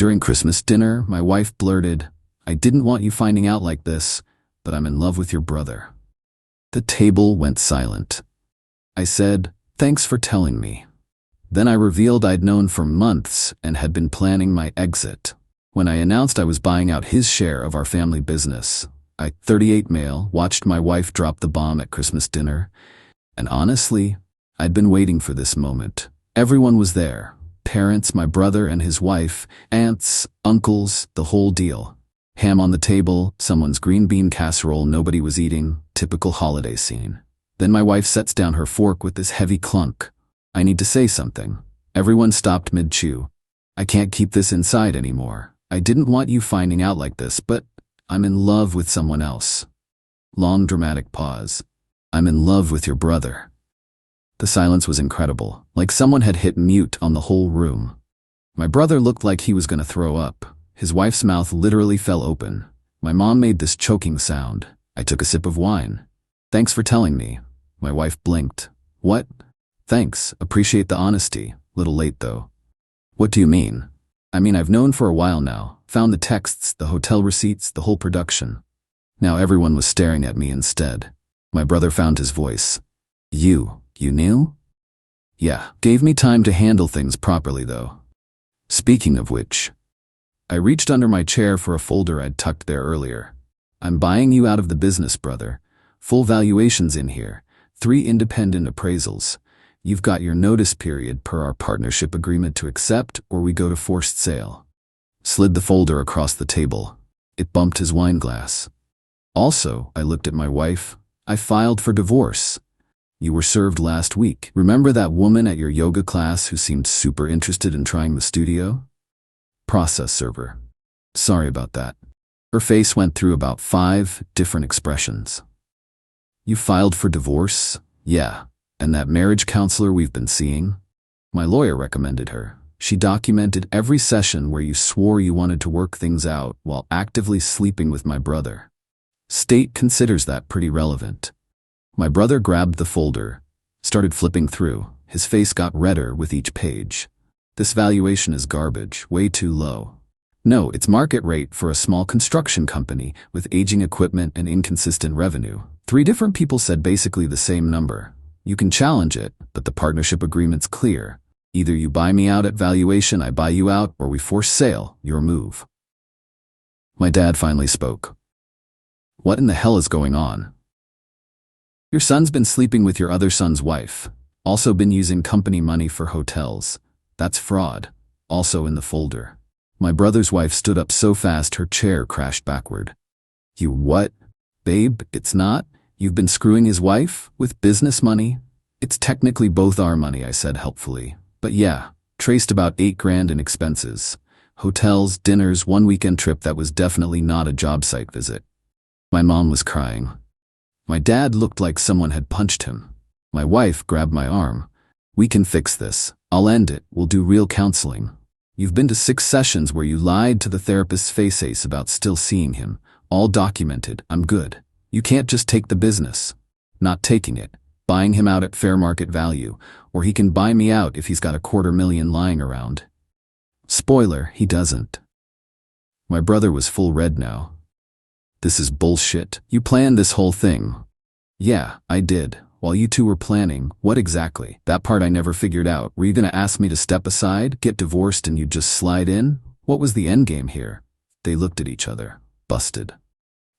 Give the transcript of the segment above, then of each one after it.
During Christmas dinner, my wife blurted, "I didn't want you finding out like this, but I'm in love with your brother." The table went silent. I said, "Thanks for telling me." Then I revealed I'd known for months and had been planning my exit. When I announced I was buying out his share of our family business, I, 38 male, watched my wife drop the bomb at Christmas dinner. And honestly, I'd been waiting for this moment. Everyone was there. Parents, my brother and his wife, aunts, uncles, the whole deal. Ham on the table, someone's green bean casserole nobody was eating, typical holiday scene. Then my wife sets down her fork with this heavy clunk. I need to say something. Everyone stopped mid-chew. I can't keep this inside anymore. I didn't want you finding out like this, but I'm in love with someone else. Long dramatic pause. I'm in love with your brother. The silence was incredible, like someone had hit mute on the whole room. My brother looked like he was going to throw up. His wife's mouth literally fell open. My mom made this choking sound. I took a sip of wine. "Thanks for telling me." My wife blinked. "What?" "Thanks, appreciate the honesty. Little late though." "What do you mean?" "I mean, I've known for a while now. Found the texts, the hotel receipts, the whole production." Now everyone was staring at me instead. My brother found his voice. You knew?" "Yeah, gave me time to handle things properly though." "Speaking of which," I reached under my chair for a folder I'd tucked there earlier. "I'm buying you out of the business, brother. Full valuations in here. 3 independent appraisals. You've got your notice period per our partnership agreement to accept, or we go to forced sale." Slid the folder across the table. It bumped his wine glass. "Also," I looked at my wife, "I filed for divorce. You were served last week. Remember that woman at your yoga class who seemed super interested in trying the studio?" Process server. "Sorry about that." Her face went through about 5 different expressions. "You filed for divorce?" "Yeah. And that marriage counselor we've been seeing? My lawyer recommended her. She documented every session where you swore you wanted to work things out while actively sleeping with my brother. State considers that pretty relevant." My brother grabbed the folder, started flipping through. His face got redder with each page. "This valuation is garbage, way too low." "No, it's market rate for a small construction company with aging equipment and inconsistent revenue." 3 different people said basically the same number. "You can challenge it, but the partnership agreement's clear. Either you buy me out at valuation, I buy you out, or we force sale, your move." My dad finally spoke. "What in the hell is going on?" "Your son's been sleeping with your other son's wife. Also been using company money for hotels. That's fraud. Also in the folder." My brother's wife stood up so fast her chair crashed backward. "You what? Babe, it's not? You've been screwing his wife? With business money?" "It's technically both our money," I said helpfully. "But yeah, traced about $8,000 in expenses. Hotels, dinners, 1 weekend trip that was definitely not a job site visit." My mom was crying. My dad looked like someone had punched him. My wife grabbed my arm. "We can fix this. I'll end it. We'll do real counseling. You've been to 6 sessions where you lied to the therapist's face about still seeing him. All documented. I'm good. You can't just take the business." "Not taking it. Buying him out at fair market value. Or he can buy me out if he's got $250,000 lying around." Spoiler, he doesn't. My brother was full red now. "This is bullshit. You planned this whole thing." "Yeah, I did. While you two were planning, what exactly? That part I never figured out. Were you gonna ask me to step aside, get divorced, and you'd just slide in? What was the end game here?" They looked at each other. Busted.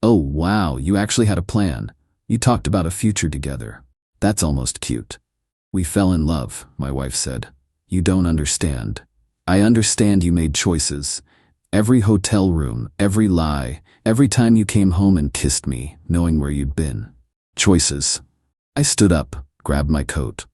"Oh wow, you actually had a plan. You talked about a future together. That's almost cute." "We fell in love," my wife said. "You don't understand. I understand you made choices. Every hotel room, every lie, every time you came home and kissed me, knowing where you'd been. Choices." I stood up, grabbed my coat.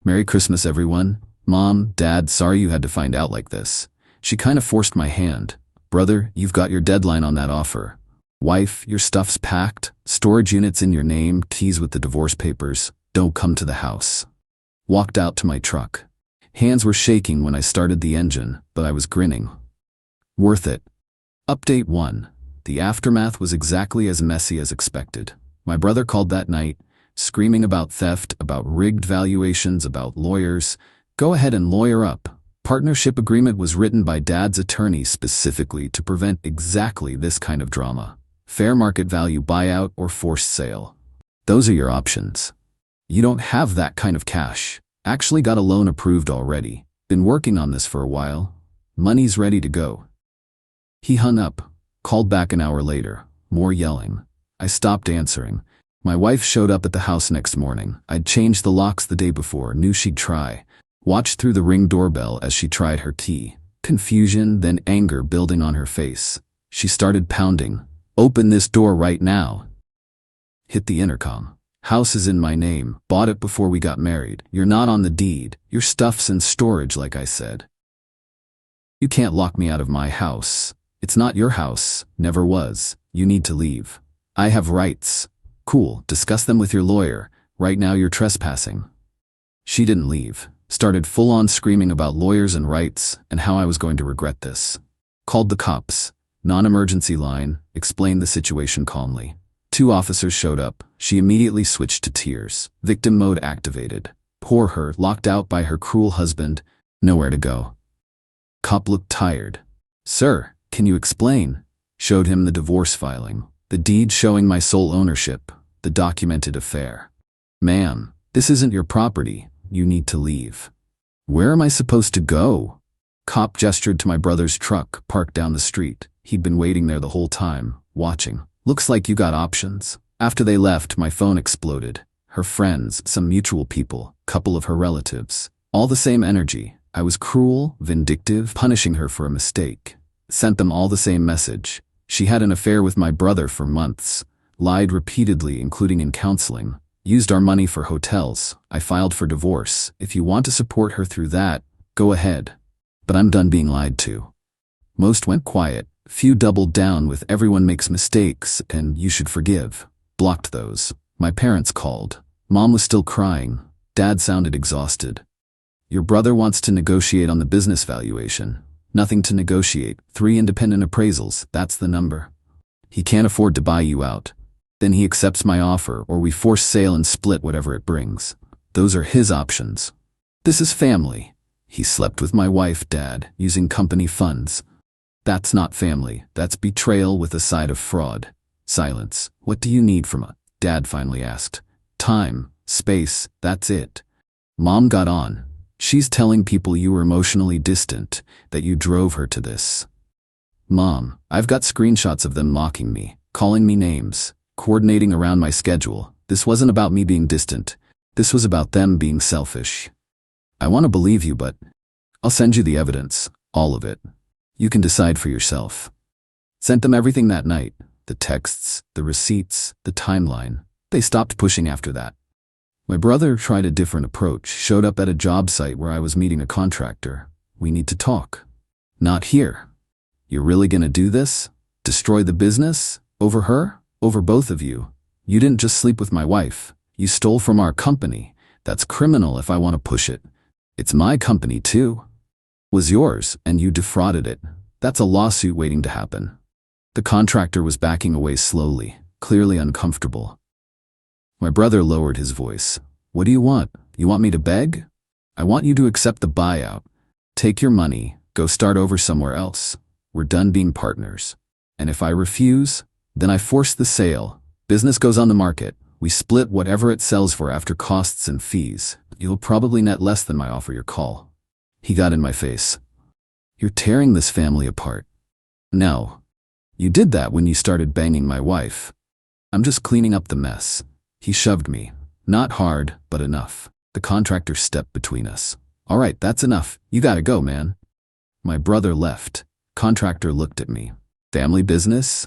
"Merry Christmas, everyone. Mom, Dad, sorry you had to find out like this." She kind of forced my hand. "Brother, you've got your deadline on that offer. Wife, your stuff's packed. Storage units in your name, keys with the divorce papers. Don't come to the house." Walked out to my truck. Hands were shaking when I started the engine, but I was grinning. Worth it. Update 1. The aftermath was exactly as messy as expected. My brother called that night, screaming about theft, about rigged valuations, about lawyers. "Go ahead and lawyer up. Partnership agreement was written by Dad's attorney specifically to prevent exactly this kind of drama. Fair market value buyout or forced sale. Those are your options. You don't have that kind of cash. Actually got a loan approved already. Been working on this for a while. Money's ready to go. He hung up, called back an hour later, more yelling. I stopped answering. My wife showed up at the house next morning. I'd changed the locks the day before, knew she'd try. Watched through the Ring doorbell as she tried her tea. Confusion, then anger building on her face. She started pounding. Open this door right now. Hit the intercom. House is in my name. Bought it before we got married. You're not on the deed. Your stuff's in storage like I said. You can't lock me out of my house. It's not your house. Never was. You need to leave. I have rights. Cool. Discuss them with your lawyer. Right now you're trespassing. She didn't leave. Started full-on screaming about lawyers and rights and how I was going to regret this. Called the cops. Non-emergency line. Explained the situation calmly. 2 officers showed up. She immediately switched to tears. Victim mode activated. Poor her, locked out by her cruel husband. Nowhere to go. Cop looked tired. Sir, can you explain? Showed him the divorce filing. The deed showing my sole ownership. The documented affair. Ma'am, this isn't your property. You need to leave. Where am I supposed to go? Cop gestured to my brother's truck parked down the street. He'd been waiting there the whole time, watching. Looks like you got options. After they left, my phone exploded. Her friends, some mutual people, couple of her relatives. All the same energy. I was cruel, vindictive, punishing her for a mistake. Sent them all the same message. She had an affair with my brother for months. Lied repeatedly, including in counseling. Used our money for hotels. I filed for divorce. If you want to support her through that, go ahead. But I'm done being lied to. Most went quiet. Few doubled down with everyone makes mistakes and you should forgive. Blocked those. My parents called. Mom was still crying. Dad sounded exhausted. Your brother wants to negotiate on the business valuation. Nothing to negotiate. 3 independent appraisals. That's the number. He can't afford to buy you out. Then he accepts my offer or we force sale and split whatever it brings. Those are his options. This is family. He slept with my wife, Dad, using company funds. That's not family. That's betrayal with a side of fraud. Silence. What do you need from us? Dad finally asked. Time. Space. That's it. Mom got on. She's telling people you were emotionally distant, that you drove her to this. Mom, I've got screenshots of them mocking me, calling me names, coordinating around my schedule. This wasn't about me being distant. This was about them being selfish. I want to believe you, but I'll send you the evidence, all of it. You can decide for yourself. Sent them everything that night. The texts, the receipts, the timeline. They stopped pushing after that. My brother tried a different approach, showed up at a job site where I was meeting a contractor. We need to talk. Not here. You're really gonna do this? Destroy the business? Over her? Over both of you? You didn't just sleep with my wife. You stole from our company. That's criminal if I want to push it. It's my company too. Was yours, and you defrauded it. That's a lawsuit waiting to happen. The contractor was backing away slowly, clearly uncomfortable. My brother lowered his voice. What do you want? You want me to beg? I want you to accept the buyout. Take your money, go start over somewhere else. We're done being partners. And if I refuse, then I force the sale. Business goes on the market. We split whatever it sells for after costs and fees. You'll probably net less than my offer your call. He got in my face. You're tearing this family apart. No. You did that when you started banging my wife. I'm just cleaning up the mess. He shoved me. Not hard, but enough. The contractor stepped between us. All right, that's enough. You gotta go, man. My brother left. Contractor looked at me. Family business?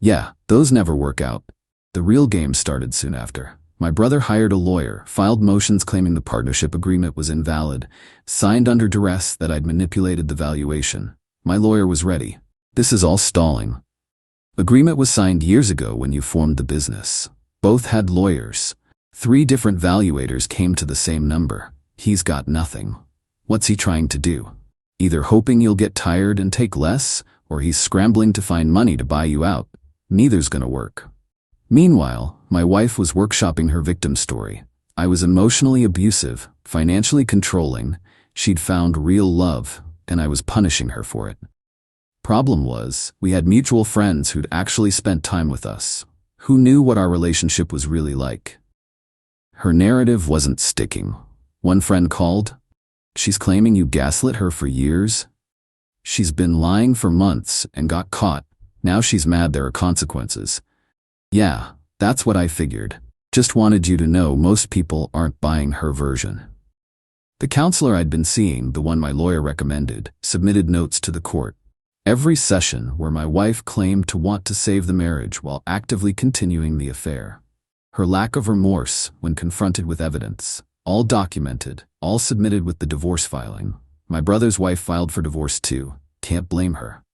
Yeah, those never work out. The real game started soon after. My brother hired a lawyer, filed motions claiming the partnership agreement was invalid, signed under duress that I'd manipulated the valuation. My lawyer was ready. This is all stalling. Agreement was signed years ago when you formed the business. Both had lawyers. 3 different valuators came to the same number. He's got nothing. What's he trying to do? Either hoping you'll get tired and take less, or he's scrambling to find money to buy you out. Neither's gonna work. Meanwhile, my wife was workshopping her victim story. I was emotionally abusive, financially controlling, She'd found real love, and I was punishing her for it. Problem was, we had mutual friends who'd actually spent time with us, who knew what our relationship was really like. Her narrative wasn't sticking. One friend called. "She's claiming you gaslit her for years? She's been lying for months and got caught. Now she's mad there are consequences." Yeah, that's what I figured. Just wanted you to know most people aren't buying her version. The counselor I'd been seeing, the one my lawyer recommended, submitted notes to the court. Every session where my wife claimed to want to save the marriage while actively continuing the affair. Her lack of remorse when confronted with evidence, all documented, all submitted with the divorce filing. My brother's wife filed for divorce too. Can't blame her.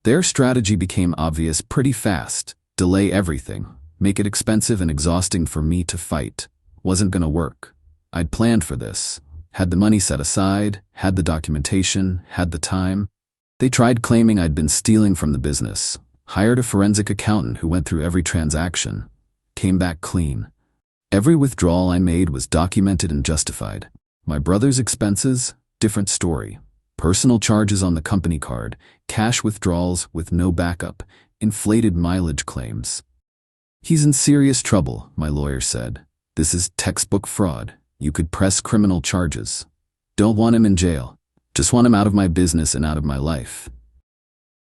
Their strategy became obvious pretty fast. Delay everything. Make it expensive and exhausting for me to fight. Wasn't gonna work. I'd planned for this. Had the money set aside, had the documentation, had the time. They tried claiming I'd been stealing from the business. Hired a forensic accountant who went through every transaction. Came back clean. Every withdrawal I made was documented and justified. My brother's expenses, different story. Personal charges on the company card, cash withdrawals with no backup, inflated mileage claims. "He's in serious trouble," my lawyer said. "This is textbook fraud. You could press criminal charges. Don't want him in jail. Just want him out of my business and out of my life.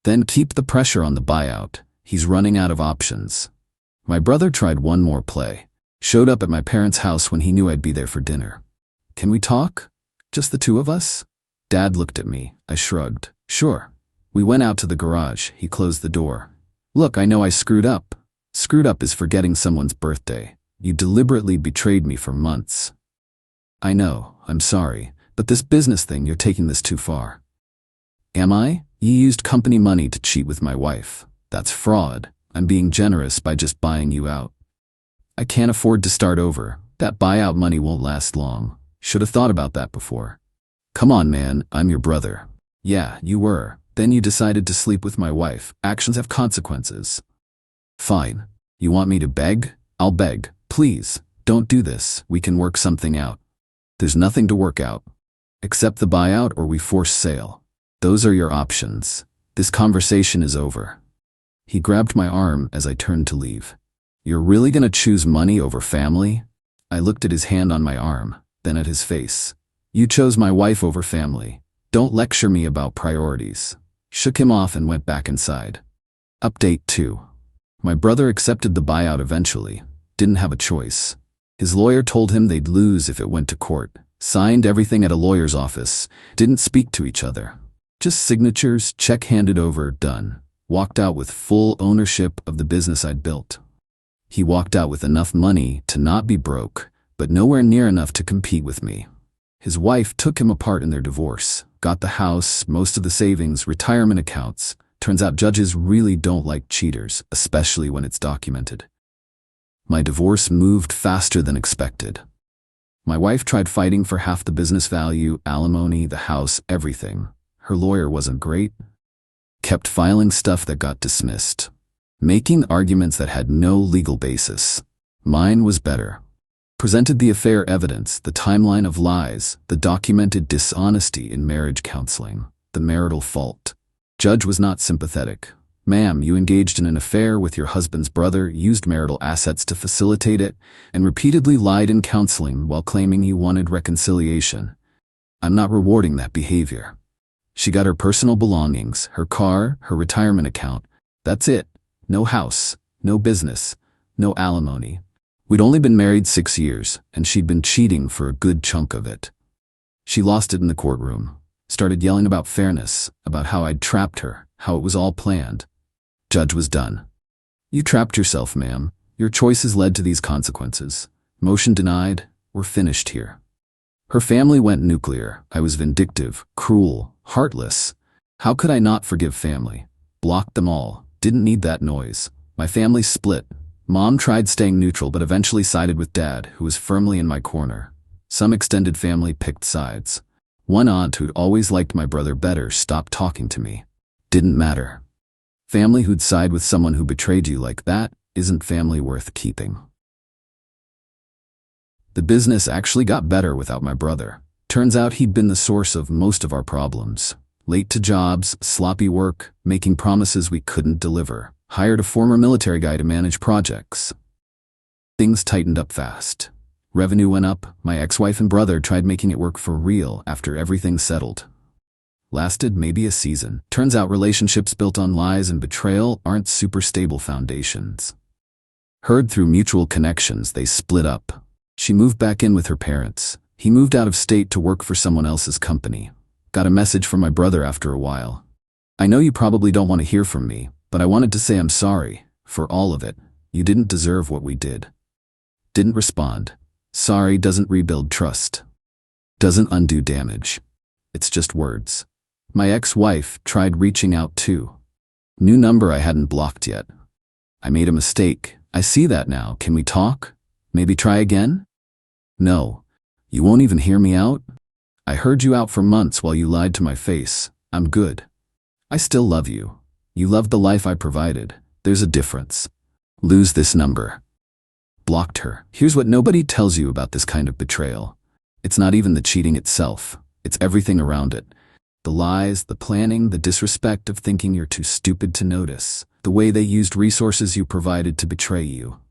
Then keep the pressure on the buyout. He's running out of options." My brother tried one more play. Showed up at my parents' house when he knew I'd be there for dinner. "Can we talk? Just the two of us?" Dad looked at me. I shrugged. "Sure." We went out to the garage. He closed the door. "Look, I know I screwed up. Screwed up is forgetting someone's birthday. You deliberately betrayed me for months. I know, I'm sorry, but this business thing, you're taking this too far." "Am I? You used company money to cheat with my wife. That's fraud. I'm being generous by just buying you out. I can't afford to start over. That buyout money won't last long. Should have thought about that before." "Come on, man, I'm your brother." "Yeah, you were. Then you decided to sleep with my wife. Actions have consequences." "Fine. You want me to beg? I'll beg. Please, don't do this. We can work something out." "There's nothing to work out. Accept the buyout or we force sale. Those are your options. This conversation is over." He grabbed my arm as I turned to leave. "You're really gonna choose money over family?" I looked at his hand on my arm, then at his face. "You chose my wife over family. Don't lecture me about priorities." Shook him off and went back inside. Update 2. My brother accepted the buyout eventually. Didn't have a choice. His lawyer told him they'd lose if it went to court. Signed everything at a lawyer's office. Didn't speak to each other. Just signatures, check handed over, done. Walked out with full ownership of the business I'd built. He walked out with enough money to not be broke, but nowhere near enough to compete with me. His wife took him apart in their divorce. Got the house, most of the savings, retirement accounts. Turns out judges really don't like cheaters, especially when it's documented. My divorce moved faster than expected. My wife tried fighting for half the business value, alimony, the house, everything. Her lawyer wasn't great. Kept filing stuff that got dismissed. Making arguments that had no legal basis. Mine was better. Presented the affair evidence, the timeline of lies, the documented dishonesty in marriage counseling, the marital fault. Judge was not sympathetic. "Ma'am, you engaged in an affair with your husband's brother, used marital assets to facilitate it, and repeatedly lied in counseling while claiming you wanted reconciliation. I'm not rewarding that behavior. She got her personal belongings, her car, her retirement account. That's it. No house, no business, no alimony. We'd only been married 6 years, and she'd been cheating for a good chunk of it." She lost it in the courtroom. Started yelling about fairness, about how I'd trapped her, how it was all planned. Judge was done. "You trapped yourself, ma'am. Your choices led to these consequences. Motion denied. We're finished here." Her family went nuclear. I was vindictive, cruel, heartless. How could I not forgive family? Blocked them all. Didn't need that noise. My family split. Mom tried staying neutral but eventually sided with Dad, who was firmly in my corner. Some extended family picked sides. One aunt who'd always liked my brother better stopped talking to me. Didn't matter. Family who'd side with someone who betrayed you like that isn't family worth keeping. The business actually got better without my brother. Turns out he'd been the source of most of our problems. Late to jobs, sloppy work, making promises we couldn't deliver. Hired a former military guy to manage projects. Things tightened up fast. Revenue went up. My ex-wife and brother tried making it work for real after everything settled. Lasted maybe a season. Turns out relationships built on lies and betrayal aren't super stable foundations. Heard through mutual connections, they split up. She moved back in with her parents. He moved out of state to work for someone else's company. Got a message from my brother after a while. I know you probably don't want to hear from me, but I wanted to say I'm sorry for all of it. You didn't deserve what we did. Didn't respond. Sorry doesn't rebuild trust. Doesn't undo damage. It's just words. My ex-wife tried reaching out too. New number I hadn't blocked yet. I made a mistake. I see that now. Can we talk? Maybe try again? No. You won't even hear me out? I heard you out for months while you lied to my face. I'm good. I still love you. You loved the life I provided. There's a difference. Lose this number. Blocked her. Here's what nobody tells you about this kind of betrayal. It's not even the cheating itself. It's everything around it. The lies, the planning, the disrespect of thinking you're too stupid to notice. The way they used resources you provided to betray you.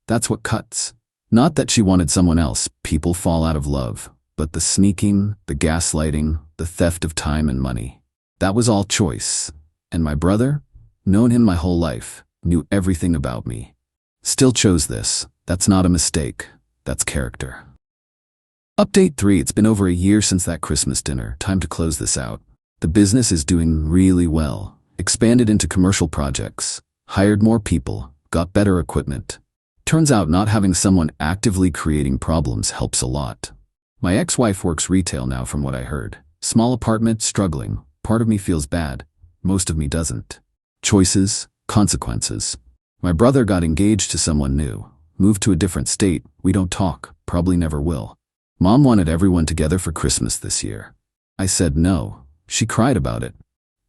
That's what cuts. Not that she wanted someone else. People fall out of love. But the sneaking, the gaslighting, the theft of time and money. That was all choice. And my brother? Known him my whole life. Knew everything about me. Still chose this. That's not a mistake. That's character. Update 3. It's been over a year since that Christmas dinner. Time to close this out. The business is doing really well. Expanded into commercial projects. Hired more people. Got better equipment. Turns out not having someone actively creating problems helps a lot. My ex-wife works retail now from what I heard. Small apartment, struggling. Part of me feels bad. Most of me doesn't. Choices, consequences. My brother got engaged to someone new. Moved to a different state. We don't talk. Probably never will. Mom wanted everyone together for Christmas this year. I said no. She cried about it.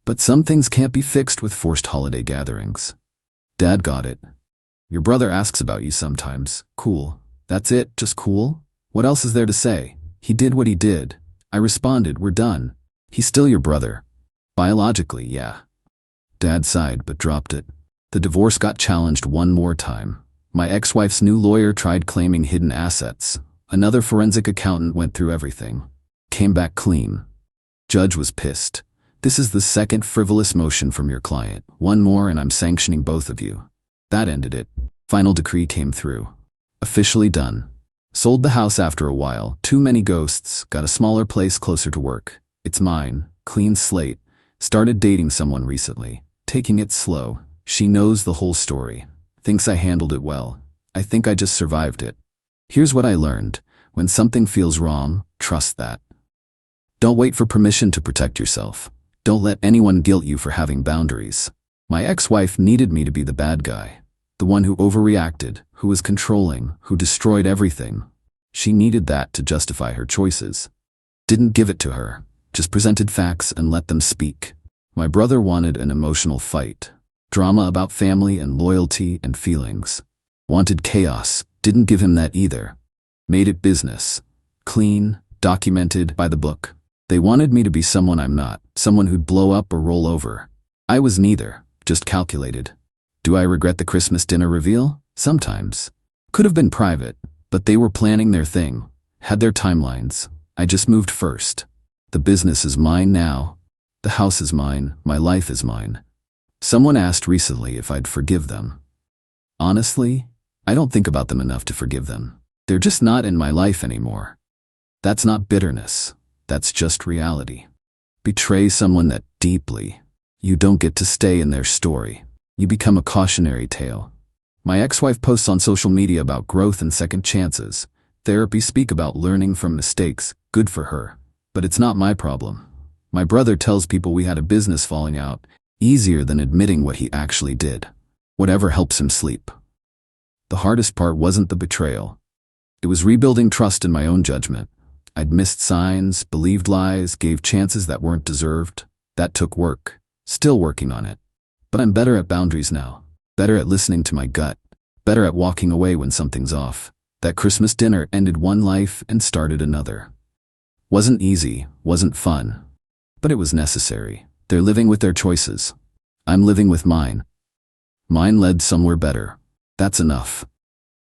But some things can't be fixed with forced holiday gatherings. Dad got it. Your brother asks about you sometimes. Cool. That's it? Just cool? What else is there to say? He did what he did. I responded, we're done. He's still your brother. Biologically, yeah. Dad sighed but dropped it. The divorce got challenged one more time. My ex-wife's new lawyer tried claiming hidden assets. Another forensic accountant went through everything. Came back clean. Judge was pissed. This is the second frivolous motion from your client. One more and I'm sanctioning both of you. That ended it. Final decree came through. Officially done. Sold the house after a while. Too many ghosts. Got a smaller place closer to work. It's mine. Clean slate. Started dating someone recently. Taking it slow. She knows the whole story. Thinks I handled it well. I think I just survived it. Here's what I learned. When something feels wrong, trust that. Don't wait for permission to protect yourself. Don't let anyone guilt you for having boundaries. My ex-wife needed me to be the bad guy. The one who overreacted, who was controlling, who destroyed everything. She needed that to justify her choices. Didn't give it to her. Just presented facts and let them speak. My brother wanted an emotional fight. Drama about family and loyalty and feelings. Wanted chaos. Didn't give him that either. Made it business. Clean, documented, by the book. They wanted me to be someone I'm not, someone who'd blow up or roll over. I was neither, just calculated. Do I regret the Christmas dinner reveal? Sometimes. Could have been private, but they were planning their thing, had their timelines. I just moved first. The business is mine now. The house is mine. My life is mine. Someone asked recently if I'd forgive them. Honestly, I don't think about them enough to forgive them. They're just not in my life anymore. That's not bitterness. That's just reality. Betray someone that deeply. You don't get to stay in their story. You become a cautionary tale. My ex-wife posts on social media about growth and second chances. Therapy speak about learning from mistakes. Good for her. But it's not my problem. My brother tells people we had a business falling out. Easier than admitting what he actually did. Whatever helps him sleep. The hardest part wasn't the betrayal. It was rebuilding trust in my own judgment. I'd missed signs, believed lies, gave chances that weren't deserved. That took work. Still working on it. But I'm better at boundaries now. Better at listening to my gut. Better at walking away when something's off. That Christmas dinner ended one life and started another. Wasn't easy, wasn't fun. But it was necessary. They're living with their choices. I'm living with mine. Mine led somewhere better. That's enough.